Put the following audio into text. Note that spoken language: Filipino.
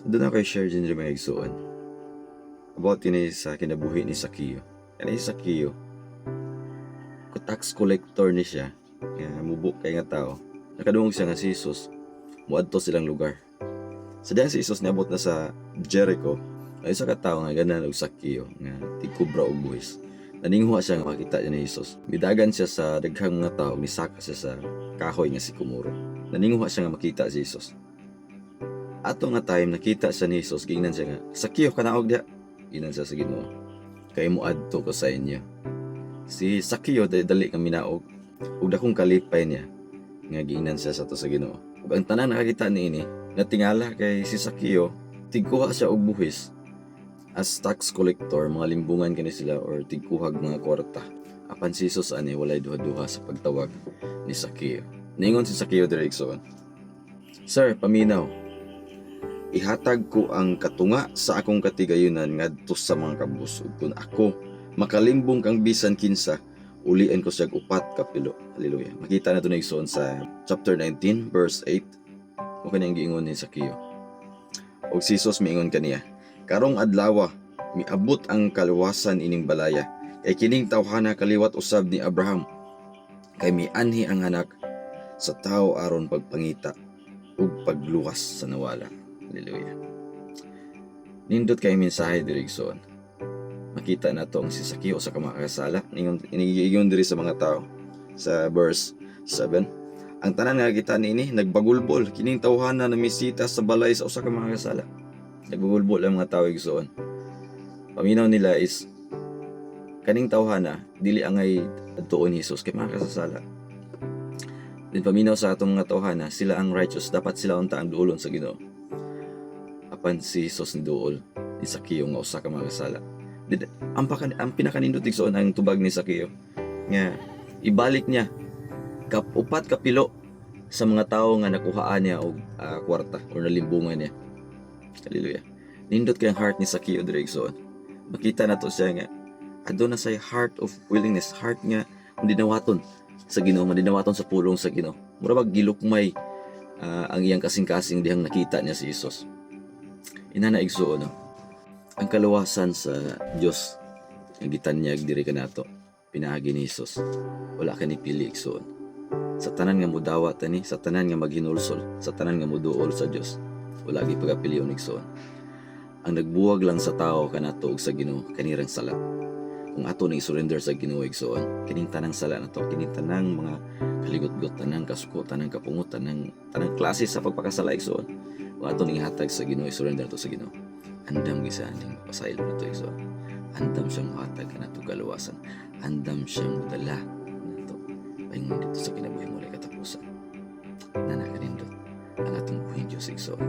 Doon ako i-share din rin mga igsuon about ini sa kinabuhi ni Sakio. Kani si Sakio, ko tax collector ni siya, mubo kay nga tao. Nakadungog siya nga si Jesus, muadto silang lugar. Sa diyang si Jesus niabot na sa Jericho, ay isa ka tao nga ganan og Sakio nga tigkubra og buhis. Naninghuha siya nga makita niya ni Jesus. Bidagan siya sa daghang nga tao, misaka siya sa kahoy nga si Kumuro. Naninghuha siya nga makita si Jesus. Ato nga time nakita siya ni Jesus, gingnan siya nga, Sakio kanaog diha. Gingnan siya sa Ginoo. Kay muadto ko sa inyo. Si Sakio dali nga minaog ug dakong kalipay niya nga gingnan siya sa to sa Ginoo. Ug ang tanan nakakita niini natingala kay si Sakio tigkuha siya og buhis. As tax collector, mga limbungan kani sila or tigkuhag mga kwarta. Apan si Jesus ani walay duha-duha sa pagtawag ni Sakio. Ningon si Sakio direksyon, Sir, paminaw. Ihatag ko ang katunga sa akong katigayunan ngadto sa mga kabus. Ug kun ako makalimbong kang bisan kinsa, ulian ko siya upat ka pilo. Hallelujah. Makita na ito na igsoon sa chapter 19 verse 8. O kaniyang giingon ni Sakio. Og si Jesus miingon kaniya, karong adlaw miabot ang kaluwasan ining balaya, kay kining tawhana kaliwat usab ni Abraham, kay mianhi ang anak sa tao aron pagpangita ug pagluwas sa nawala. Hallelujah. Nindot kay mensahe direksyon. Makita na to ang si Sakio sa kamakasala. Ingon diri sa mga tao sa verse 7. Ang tanan nga kita niini nagbagulbol kining tawhana na misita sa balay sa usa ka makasala. Nagbagulbol ang mga tao igsoon. Paminaw nila is kaning tawhana dili angay adtuon ni Jesus kay makasala. Din paminaw sa atong mga tawhana sila ang righteous, dapat sila unta ang duolon sa Ginoo. Apan si Jesus ni duol ni Sakio nga usa ka makasala. Ang pinakanindot igsoon ang tubag ni Sakio nga ibalik niya upat ka pilo sa mga tao nga nakuhaan niya og kwarta o nalimbungan niya. Hallelujah. Nindot kay ang heart ni Sakio direksyon. Makita na to siya nga aduna say heart of willingness, heart nga madinawaton sa Ginoo, madinawaton sa pulong sa Ginoo. Mura bag gilukmay ang iyang kasing-kasing dihang nakita niya si Jesus. Inana igsuon no. Ang kaluwasan sa Dios ang gitanyag diri kanato pinaagi ni Jesus. Wala kani pili igsuon. Sa tanan nga mudawat ani, sa tanan nga maghinulsol, sa tanan nga muduol sa Dios, wala gi pagapilion igsoon. Ang nagbuwag lang sa tao kanato ug sa Ginoo kanirang sala. Kung ato ni surrender sa Ginoo igsoon, kining tanang sala nato, kining tanang mga kaligot-got, tanang kasuko, tanang kapungot, tanang klase sa pagpakasala igsoon. Kung ato ning hatag sa Ginoo, surrender to sa Ginoo. Andam gisan ning pasaylo nato igsoon. Andam siyang hatag kanato kaluwasan. Andam siyang mudala nato paingon dito sa kinabuhi mo katapusan. Nanakanindot ang atong buhing Diyos igsoon.